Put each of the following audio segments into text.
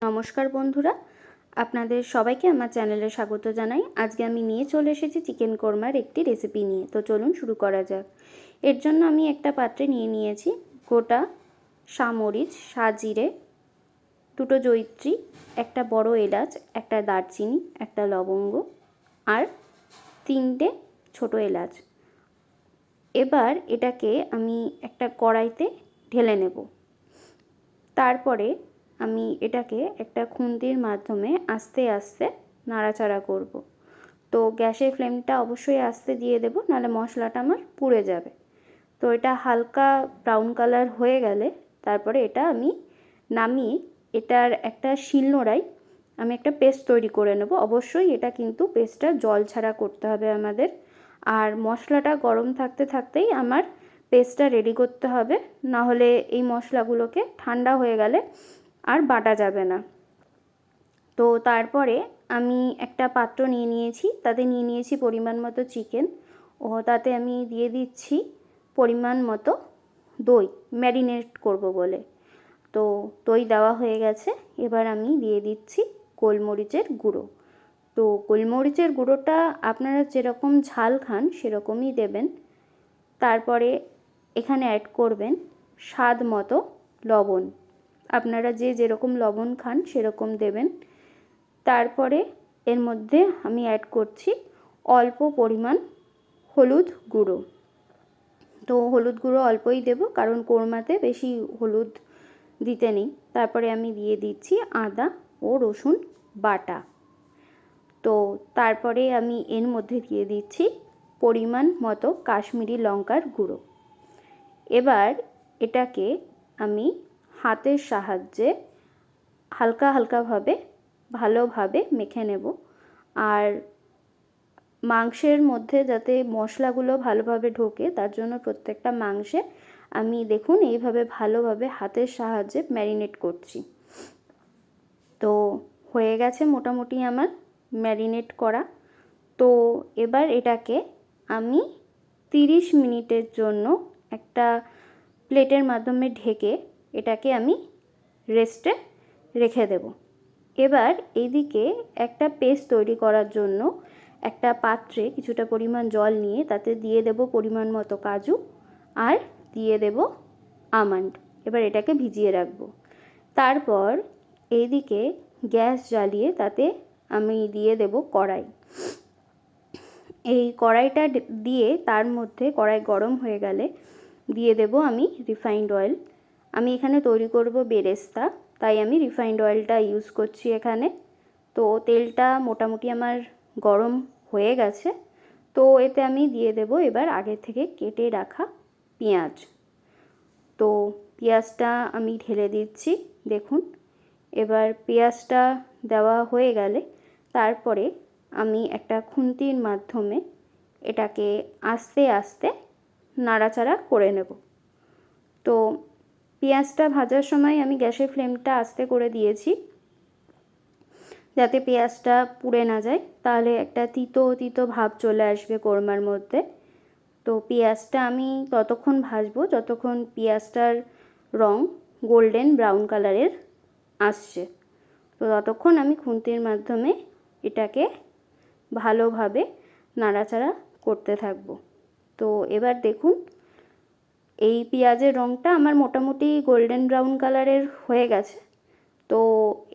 নমস্কার বন্ধুরা, আপনাদের সবাইকে আমার চ্যানেলে স্বাগত জানাই। আজকে আমি নিয়ে চলে এসেছি চিকেন কোরমার একটি রেসিপি নিয়ে। তো চলুন শুরু করা যাক। এর জন্য আমি একটা পাত্রে নিয়ে নিয়েছি গোটা সামরিচ, সাজিরে, দুটো জয়িত্রী, একটা বড় এলাচ, একটা দারচিনি, একটা লবঙ্গ আর তিনটে ছোট এলাচ। এবার এটাকে আমি একটা কড়াইতে ঢেলে নেব। তারপরে আমি এটাকে একটা খুন্তির মাধ্যমে আস্তে আস্তে নাড়াচাড়া করব। তো গ্যাসের ফ্লেমটা অবশ্যই আস্তে দিয়ে দেব, নাহলে মশলাটা আমার পুড়ে যাবে। তো এটা হালকা ব্রাউন কালার হয়ে গেলে তারপরে এটা আমি নামিয়ে এটার একটা শিলনোড়ায় আমি একটা পেস্ট তৈরি করে নেব। অবশ্যই এটা কিন্তু পেস্টটা জল ছাড়া করতে হবে আমাদের। আর মশলাটা গরম থাকতে থাকতেই আমার পেস্টটা রেডি করতে হবে, না হলে এই মশলাগুলোকে ঠান্ডা হয়ে গেলে আর বাটা যাবে না। তো তারপরে আমি একটা পাত্র নিয়ে নিয়েছি, তাতে নিয়ে নিয়েছি পরিমাণ মতো চিকেন, ও তাতে আমি দিয়ে দিচ্ছি পরিমাণ মতো দই, ম্যারিনেট করব বলে। তো দই দেওয়া হয়ে গেছে। এবার আমি দিয়ে দিচ্ছি গোলমরিচের গুঁড়ো। তো গোলমরিচের গুঁড়োটা আপনারা যেরকম ঝাল খান সেরকমই দেবেন। তারপরে এখানে অ্যাড করবেন স্বাদ মতো লবণ, আপনারা যে যেরকম লবণ খান সেরকম দেবেন। তারপরে এর মধ্যে আমি অ্যাড করছি অল্প পরিমাণ হলুদ গুঁড়ো। তো হলুদ গুঁড়ো অল্পই দেব, কারণ কোরমাতে বেশি হলুদ দিতে নেই। তারপরে আমি দিয়ে দিচ্ছি আদা ও রসুন বাটা। তো তারপরে আমি এর মধ্যে দিয়ে দিচ্ছি পরিমাণ মতো কাশ্মীরি লঙ্কার গুঁড়ো। এবার এটাকে আমি হাতের সাহায্যে হালকা হালকাভাবে ভালোভাবে মেখে নেব। আর মাংসের মধ্যে যাতে মশলাগুলো ভালোভাবে ঢোকে তার জন্য প্রত্যেকটা মাংসে আমি দেখুন এইভাবে ভালোভাবে হাতের সাহায্যে ম্যারিনেট করছি। তো হয়ে গেছে মোটামুটি আমার ম্যারিনেট করা। তো এবার এটাকে আমি 30 মিনিটের জন্য একটা প্লেটের মাধ্যমে ঢেকে এটাকে আমি রেস্টে রেখে দেব। এবার এইদিকে একটা পেস্ট তৈরি করার জন্য একটা পাত্রে কিছুটা পরিমাণ জল নিয়ে তাতে দিয়ে দেব পরিমাণ মতো কাজু আর দিয়ে দেব আমন্ড। এবার এটাকে ভিজিয়ে রাখবো। তারপর এইদিকে গ্যাস জ্বালিয়ে তাতে আমি দিয়ে দেব কড়াই। এই কড়াইটা দিয়ে তার মধ্যে কড়াই গরম হয়ে গেলে দিয়ে দেব আমি রিফাইন্ড অয়েল। আমি এখানে তৈরি করব বেরেস্তা, তাই আমি রিফাইন্ড অয়েলটা ইউজ করছি এখানে। তো তেলটা মোটামুটি আমার গরম হয়ে গেছে। তো এতে আমি দিয়ে দেব এবার আগে থেকে কেটে রাখা পেঁয়াজ। তো পেঁয়াজটা আমি ঢেলে দিচ্ছি দেখুন। এবার পেঁয়াজটা দেওয়া হয়ে গেলে তারপরে আমি একটা খুন্তির মাধ্যমে এটাকে আস্তে আস্তে নাড়াচাড়া করে নেব। তো পেঁয়াজটা ভাজার সময় আমি গ্যাসের ফ্লেমটা আস্তে করে দিয়েছি, যাতে পেঁয়াজটা পুড়ে না যায়, তাহলে একটা তিতো তিতো ভাব চলে আসবে কোরমার মধ্যে। তো পেঁয়াজটা আমি ততক্ষণ ভাজবো যতক্ষণ পেঁয়াজটার রং গোল্ডেন ব্রাউন কালারের আসছে। তো ততক্ষণ আমি খুন্তির মাধ্যমে এটাকে ভালোভাবে নাড়াচাড়া করতে থাকবো। তো এবার দেখুন এই পেঁয়াজের রঙটা আমার মোটামুটি গোল্ডেন ব্রাউন কালারের হয়ে গেছে। তো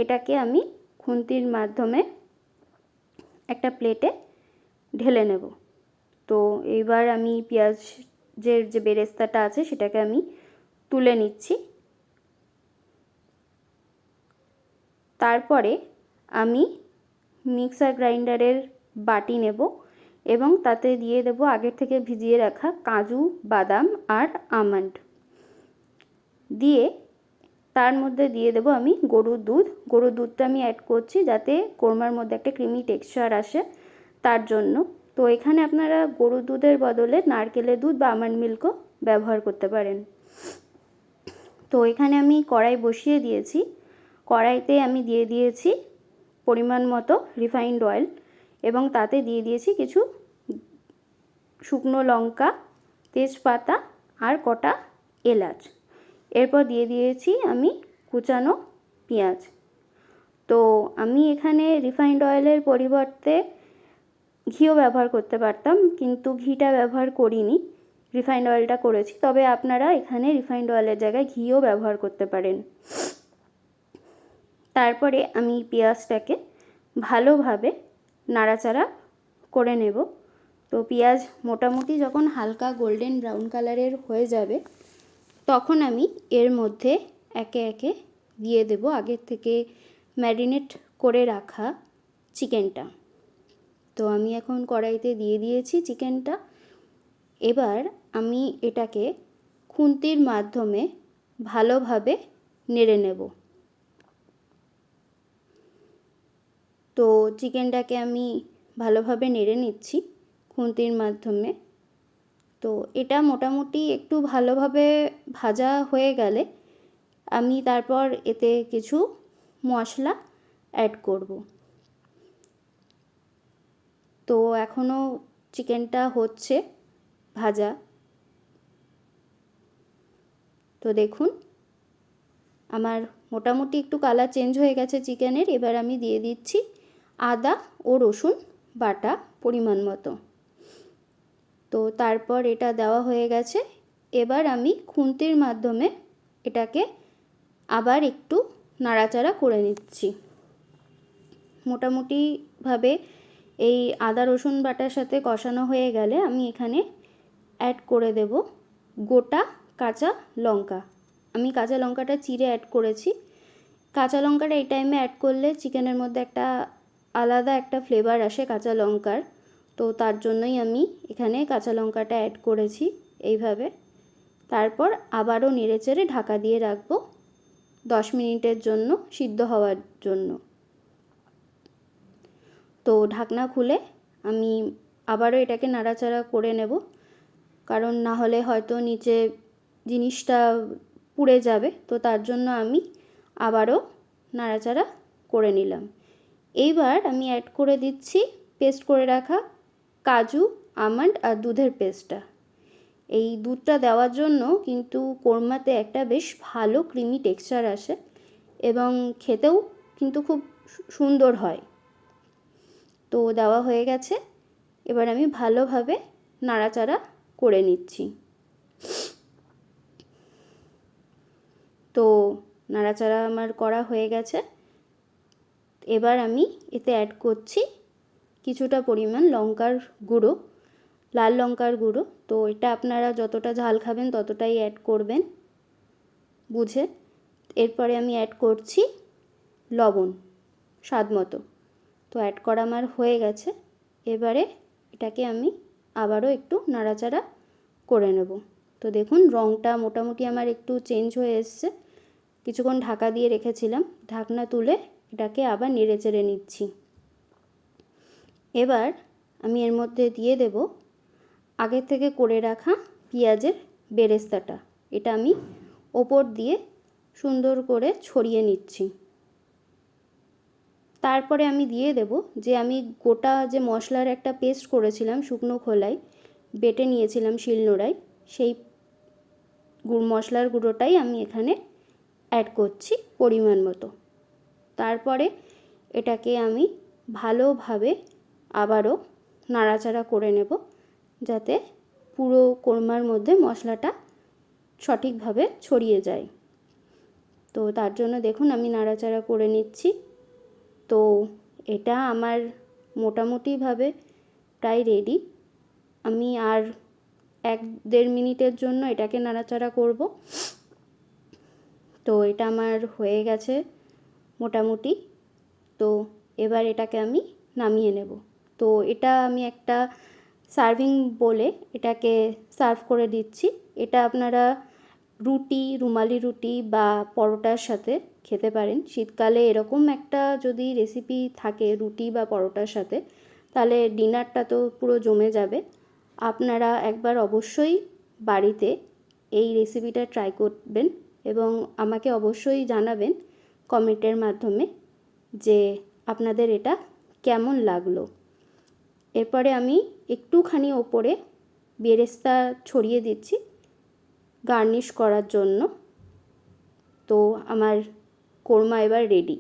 এটাকে আমি খুন্তির মাধ্যমে একটা প্লেটে ঢেলে নেব। তো এইবার আমি পেঁয়াজের যে বেরেস্তাটা আছে সেটাকে আমি তুলে নিচ্ছি। তারপরে আমি মিক্সার গ্রাইন্ডারের বাটি নেব এবং তাতে দিয়ে দেব আগের থেকে ভিজিয়ে রাখা কাজু, বাদাম আর আমন্ড। দিয়ে তার মধ্যে দিয়ে দেব আমি গরুর দুধ। গরুর দুধটা আমি অ্যাড করছি যাতে কোরমার মধ্যে একটা ক্রিমি টেক্সচার আসে, তার জন্য। তো এখানে আপনারা গরুর দুধের বদলে নারকেলের দুধ বা আমন্ড মিল্কও ব্যবহার করতে পারেন। তো এখানে আমি কড়াই বসিয়ে দিয়েছি। কড়াইতে আমি দিয়ে দিয়েছি পরিমাণ মতো রিফাইন্ড অয়েল এবং তাতে দিয়ে দিয়েছি কিছু শুকনো লঙ্কা, তেজপাতা আর কটা এলাচ। এরপর দিয়ে দিয়েছি আমি কুচানো পেঁয়াজ। তো আমি এখানে রিফাইন্ড অয়েলের পরিবর্তে ঘিও ব্যবহার করতে পারতাম, কিন্তু ঘিটা ব্যবহার করিনি, রিফাইন্ড অয়েলটা করেছি। তবে আপনারা এখানে রিফাইন্ড অয়েলের জায়গায় ঘিও ব্যবহার করতে পারেন। তারপরে আমি পেঁয়াজটাকে ভালোভাবে নাড়াচাড়া করে নেব। তো পেঁয়াজ মোটামুটি যখন হালকা গোল্ডেন ব্রাউন কালারের হয়ে যাবে, তখন আমি এর মধ্যে একে একে দিয়ে দেব আগের থেকে ম্যারিনেট করে রাখা চিকেনটা। তো আমি এখন কড়াইতে দিয়ে দিয়েছি চিকেনটা। এবার আমি এটাকে খুন্তির মাধ্যমে ভালোভাবে নেড়ে নেব। তো চিকেনটাকে আমি ভালোভাবে নেড়ে নিচ্ছি খুন্তির মাধ্যমে। তো এটা মোটামুটি একটু ভালোভাবে ভাজা হয়ে গেলে আমি তারপর এতে কিছু মশলা অ্যাড করব। তো এখনও চিকেনটা হচ্ছে ভাজা। তো দেখুন আমার মোটামুটি একটু কালার চেঞ্জ হয়ে গেছে চিকেনের। এবার আমি দিয়ে দিচ্ছি আদা ও রসুন বাটা পরিমাণ মতো। তো তারপর এটা দেওয়া হয়ে গেছে। এবার আমি খুন্তির মাধ্যমে এটাকে আবার একটু নাড়াচাড়া করে নিচ্ছি। মোটামুটিভাবে এই আদা রসুন বাটার সাথে কষানো হয়ে গেলে আমি এখানে অ্যাড করে দেব গোটা কাঁচা লঙ্কা। আমি কাঁচা লঙ্কাটা চিড়ে অ্যাড করেছি। কাঁচা লঙ্কাটা এই টাইমে অ্যাড করলে চিকেনের মধ্যে একটা আলাদা একটা ফ্লেভার আসে কাঁচা লঙ্কার। তো তার জন্যই আমি এখানে কাঁচা লঙ্কাটা অ্যাড করেছি এইভাবে। তারপর আবারও নেড়েচেড়ে ঢাকা দিয়ে রাখবো 10 মিনিটের জন্য সিদ্ধ হওয়ার জন্য। তো ঢাকনা খুলে আমি আবারও এটাকে নাড়াচাড়া করে নেব, কারণ না হলে হয়তো নিচে জিনিসটা পুড়ে যাবে। তো তার জন্য আমি আবারও নাড়াচাড়া করে নিলাম। এইবার আমি অ্যাড করে দিচ্ছি পেস্ট করে রাখা কাজু, আমন্ড আর দুধের পেস্টটা। এই দুধটা দেওয়ার জন্য কিন্তু কোরমাতে একটা বেশ ভালো ক্রিমি টেক্সচার আসে এবং খেতেও কিন্তু খুব সুন্দর হয়। তো দেওয়া হয়ে গেছে। এবার আমি ভালোভাবে নাড়াচাড়া করে নিচ্ছি। তো নাড়াচাড়া আমার করা হয়ে গেছে। এবার আমি এতে অ্যাড করছি কিছুটা পরিমাণ লঙ্কার গুঁড়ো, লাল লঙ্কার গুঁড়ো। তো এটা আপনারা যতটা ঝাল খাবেন ততটাই অ্যাড করবেন বুঝে। এরপরে আমি অ্যাড করছি লবণ স্বাদ মতো। তো অ্যাড করা আমার হয়ে গেছে। এবারে এটাকে আমি আবারও একটু নাড়াচাড়া করে নেব। তো দেখুন রঙটা মোটামুটি আমার একটু চেঞ্জ হয়ে এসছে। কিছুক্ষণ ঢাকা দিয়ে রেখেছিলাম, ঢাকনা তুলে এটাকে আবার নেড়েচেড়ে নিচ্ছি। এবার আমি এর মধ্যে দিয়ে দেব আগে থেকে করে রাখা পেঁয়াজের বেরেস্তাটা। এটা আমি ওপর দিয়ে সুন্দর করে ছড়িয়ে নিচ্ছি। তারপরে আমি দিয়ে দেব যে আমি গোটা যে মশলার একটা পেস্ট করেছিলাম শুকনো খোলায় বেটে নিয়েছিলাম শিলনোড়ায়, সেই মশলার গুঁড়োটাই আমি এখানে অ্যাড করছি পরিমাণ মতো। তারপরে এটাকে আমি ভালোভাবে আবারও নাড়াচাড়া করে নেব, যাতে পুরো কোরমার মধ্যে মশলাটা সঠিকভাবে ছড়িয়ে যায়। তো তার জন্য দেখুন আমি নাড়াচাড়া করে নিচ্ছি। তো এটা আমার মোটামুটিভাবে প্রায় রেডি। আমি আর 1-1.5 মিনিটের জন্য এটাকে নাড়াচাড়া করব। তো এটা আমার হয়ে গেছে মোটামুটি। তো এবার এটাকে আমি নামিয়ে নেব। তো এটা আমি একটা সার্ভিং বলে এটাকে সার্ভ করে দিচ্ছি। এটা আপনারা রুটি, রুমালি রুটি বা পরোটার সাথে খেতে পারেন। শীতকালে এরকম একটা যদি রেসিপি থাকে রুটি বা পরোটার সাথে, তাহলে ডিনারটা তো পুরো জমে যাবে। আপনারা একবার অবশ্যই বাড়িতে এই রেসিপিটা ট্রাই করবেন এবং আমাকে অবশ্যই জানাবেন কমেন্টের মাধ্যমে যে আপনাদের এটা কেমন লাগলো। এরপরে আমি একটুখানি ওপরে বেরেস্তা ছড়িয়ে দিচ্ছি গার্নিশ করার জন্য। তো আমার কোরমা এবার রেডি।